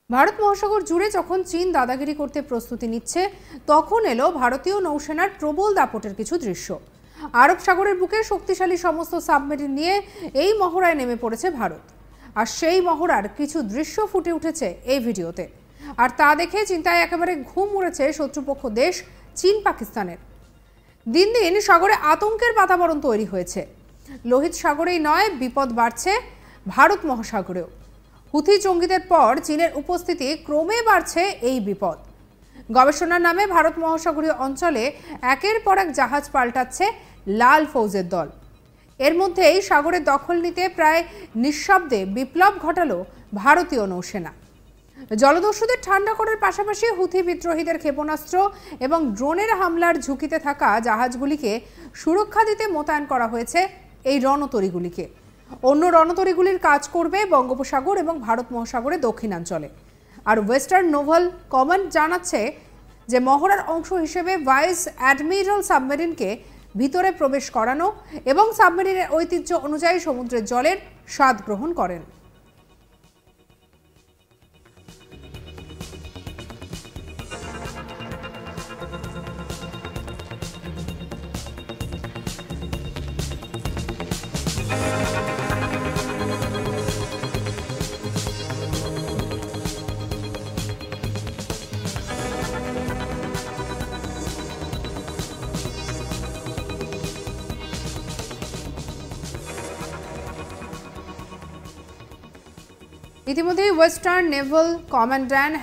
ভারত মহাসাগর জুড়ে যখন চীন দাদাগিরি করতে প্রস্তুতি নিচ্ছে, তখন এলো ভারতীয় নৌসেনার প্রবল দাপটের কিছু দৃশ্য। আরব সাগরের বুকে শক্তিশালী সমস্ত সাবমেরিন নিয়ে এই মহড়ায় নেমে পড়েছে ভারত। আর সেই মহড়ার কিছু দৃশ্য ফুটে উঠেছে এই ভিডিওতে। আর তা দেখে চিন্তায় একেবারে ঘুম উড়েছে শত্রুপক্ষ দেশ চীন পাকিস্তানের। দিন দিন সাগরে আতঙ্কের বাতাবরণ তৈরি হয়েছে। লোহিত সাগরেই নয়, বিপদ বাড়ছে ভারত মহাসাগরেও। হুথি জঙ্গিদের পর চীনের উপস্থিতি ক্রমে বাড়ছে এই বিপদ। গবেষণার নামে ভারত মহাসাগরীয় অঞ্চলে একের পর এক জাহাজ পাল্টাচ্ছে লাল ফৌজের দল। এর মধ্যেই সাগরের দখল নিতে প্রায় নিঃশব্দে বিপ্লব ঘটালো ভারতীয় নৌসেনা। জলদস্যুদের ঠান্ডা করার পাশাপাশি হুথি বিদ্রোহীদের ক্ষেপণাস্ত্র এবং ড্রোনের হামলার ঝুঁকিতে থাকা জাহাজগুলিকে সুরক্ষা দিতে মোতায়েন করা হয়েছে এই রণতরীগুলিকে। অন্য রণতরীগুলির কাজ করবে বঙ্গোপসাগর এবং ভারত মহাসাগরের দক্ষিণাঞ্চলে। আর ওয়েস্টার্ন নেভাল কমান্ড জানাচ্ছে যে মহড়ার অংশ হিসেবে ভাইস অ্যাডমিরাল সাবমেরিনকে ভিতরে প্রবেশ করানো এবং সাবমেরিনের ঐতিহ্য অনুযায়ী সমুদ্রের জলের স্বাদ গ্রহণ করেন। ইতিমধ্যে ওয়েস্টার্ন নেভাল কমান্ড্যান্ট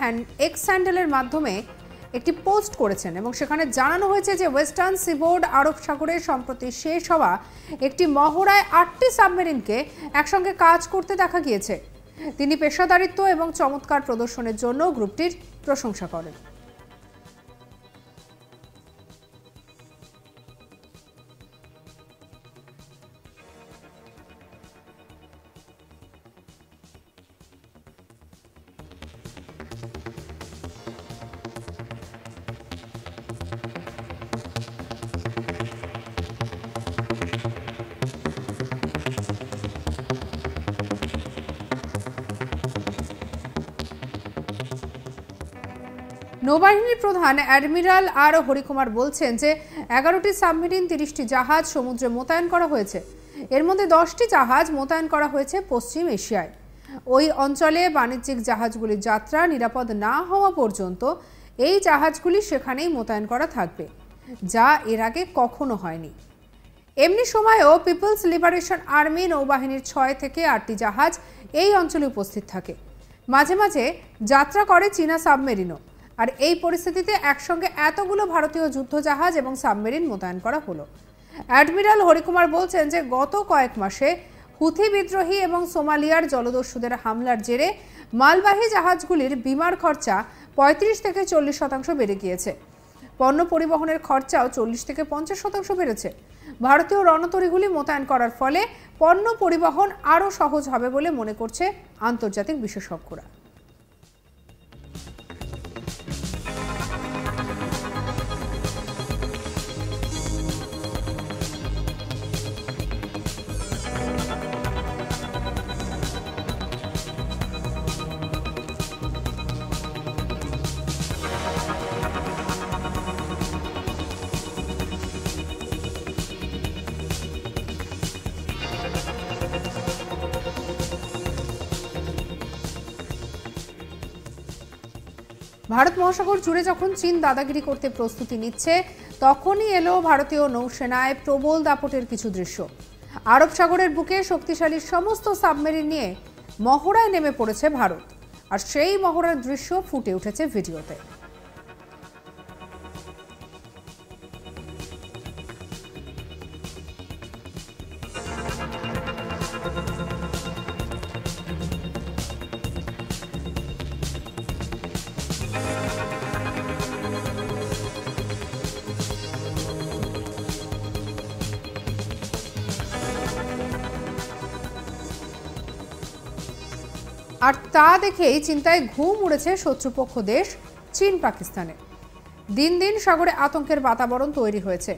এক্স হ্যান্ডেলের মাধ্যমে একটি পোস্ট করেছেন এবং সেখানে জানানো হয়েছে যে ওয়েস্টার্ন সিবোর্ড আরব সাগরে সম্প্রতি শেষ হওয়া একটি মহড়ায় 8টি সাবমেরিনকে একসঙ্গে কাজ করতে দেখা গিয়েছে। তিনি পেশাদারিত্ব এবং চমৎকার প্রদর্শনের জন্য গ্রুপটির প্রশংসা করেন। নৌবাহিনীর প্রধান অ্যাডমিরাল আর হরিকুমার বলছেন যে 11টি সাবমেরিন, 30টি জাহাজ সমুদ্রে মোতায়েন করা হয়েছে। এর মধ্যে 10টি জাহাজ মোতায়েন করা হয়েছে পশ্চিম এশিয়ায়। ওই অঞ্চলে বাণিজ্যিক জাহাজগুলির যাত্রা নিরাপদ না হওয়া পর্যন্ত এই জাহাজগুলি সেখানেই মোতায়েন করা থাকবে, যা এর আগে কখনো হয়নি। এমনি সময়েও পিপলস লিবারেশন আর্মি নৌবাহিনীর 6 থেকে 8টি জাহাজ এই অঞ্চলে উপস্থিত থাকে। মাঝে মাঝে যাত্রা করে চীনা সাবমেরিনও। আর এই পরিস্থিতিতে একসঙ্গে এতগুলো ভারতীয় যুদ্ধজাহাজ এবং সাবমেরিন মোতায়েন করা হলো। অ্যাডমিরাল হরিকুমার বলছেন যে গত কয়েক মাসে হুথি বিদ্রোহী এবং সোমালিয়ার জলদস্যুদের হামলার জেরে মালবাহী জাহাজগুলির বিমার খরচা 35 থেকে 40% বেড়ে গিয়েছে। পণ্য পরিবহনের খরচাও 40 থেকে 50% বেড়েছে। ভারতীয় রণতরীগুলি মোতায়েন করার ফলে পণ্য পরিবহন আরও সহজ হবে বলে মনে করছে আন্তর্জাতিক বিশেষজ্ঞরা। ভারত মহাসাগর জুড়ে যখন চীন দাদাগিরি করতে প্রস্তুতি নিচ্ছে, তখনই এলো ভারতীয় নৌসেনায় প্রবল দাপটের কিছু দৃশ্য। আরব সাগরের বুকে শক্তিশালী সমস্ত সাবমেরিন নিয়ে মহড়ায় নেমে পড়েছে ভারত। আর সেই মহড়ার দৃশ্য ফুটে উঠেছে ভিডিওতে। আর তা দেখেই চিন্তায় ঘুম উড়েছে শত্রুপক্ষ দেশ চীন পাকিস্তানের। দিন দিন সাগরে আতঙ্কের বাতাবরণ তৈরি হয়েছে।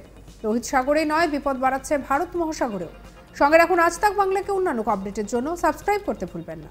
লোহিত সাগরেই নয়, বিপদ বাড়াচ্ছে ভারত মহাসাগরেও। সঙ্গে রাখুন আজ তাক বাংলাকে অন্যান্য আপডেটের জন্য। সাবস্ক্রাইব করতে ভুলবেন না।